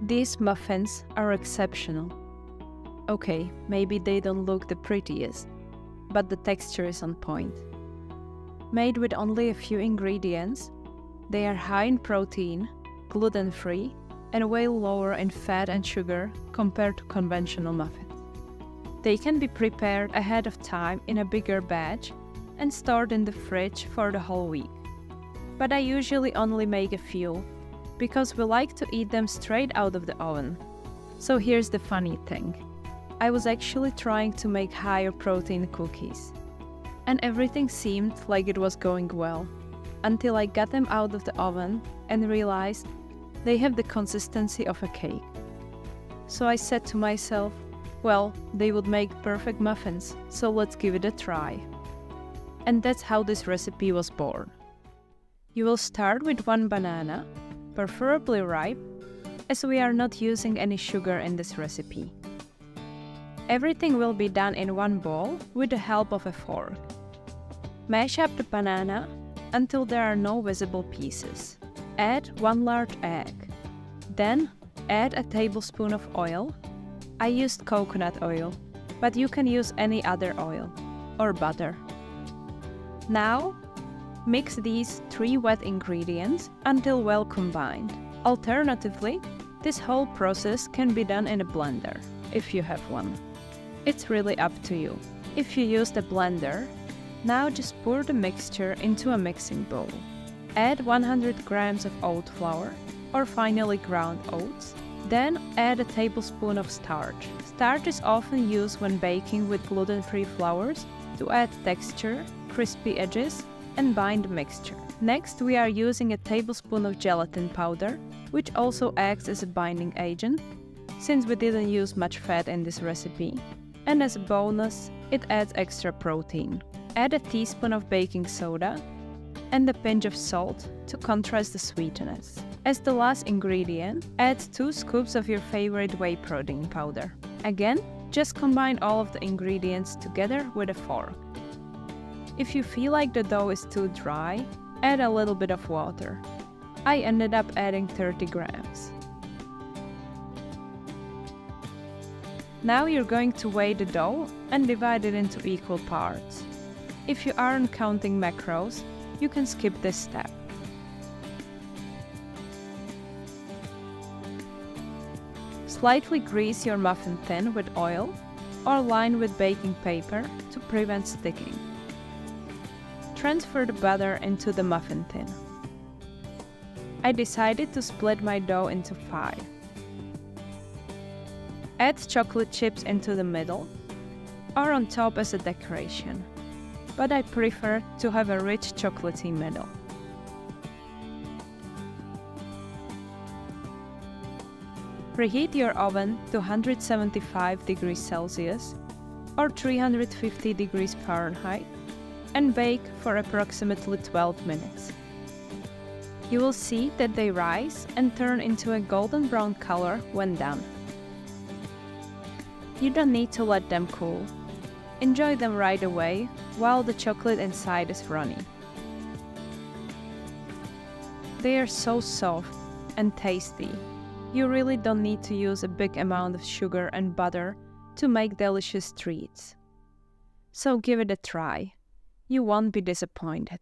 These muffins are exceptional. Okay, maybe they don't look the prettiest, but the texture is on point. Made with only a few ingredients, they are high in protein, gluten-free, and way lower in fat and sugar compared to conventional muffins. They can be prepared ahead of time in a bigger batch and stored in the fridge for the whole week. But I usually only make a few, because we like to eat them straight out of the oven. So here's the funny thing. I was actually trying to make higher protein cookies, and everything seemed like it was going well, until I got them out of the oven and realized they have the consistency of a cake. So I said to myself, well, they would make perfect muffins, so let's give it a try. And that's how this recipe was born. You will start with 1 banana, preferably ripe, as we are not using any sugar in this recipe. Everything will be done in one bowl with the help of a fork. Mash up the banana until there are no visible pieces. Add 1 large egg. Then add a tablespoon of oil. I used coconut oil, but you can use any other oil or butter. Now, mix these 3 wet ingredients until well combined. Alternatively, this whole process can be done in a blender, if you have one. It's really up to you. If you use the blender, now just pour the mixture into a mixing bowl. Add 100 grams of oat flour or finely ground oats. Then add a tablespoon of starch. Starch is often used when baking with gluten-free flours to add texture, crispy edges, and bind the mixture. Next, we are using a tablespoon of gelatin powder, which also acts as a binding agent, since we didn't use much fat in this recipe. And as a bonus, it adds extra protein. Add a teaspoon of baking soda and a pinch of salt to contrast the sweetness. As the last ingredient, add 2 scoops of your favorite whey protein powder. Again, just combine all of the ingredients together with a fork. If you feel like the dough is too dry, add a little bit of water. I ended up adding 30 grams. Now you're going to weigh the dough and divide it into equal parts. If you aren't counting macros, you can skip this step. Slightly grease your muffin tin with oil or line with baking paper to prevent sticking. Transfer the butter into the muffin tin. I decided to split my dough into 5. Add chocolate chips into the middle or on top as a decoration, but I prefer to have a rich chocolatey middle. Preheat your oven to 175 degrees Celsius or 350 degrees Fahrenheit and bake for approximately 12 minutes. You will see that they rise and turn into a golden brown color when done. You don't need to let them cool. Enjoy them right away while the chocolate inside is runny. They are so soft and tasty. You really don't need to use a big amount of sugar and butter to make delicious treats. So give it a try. You won't be disappointed.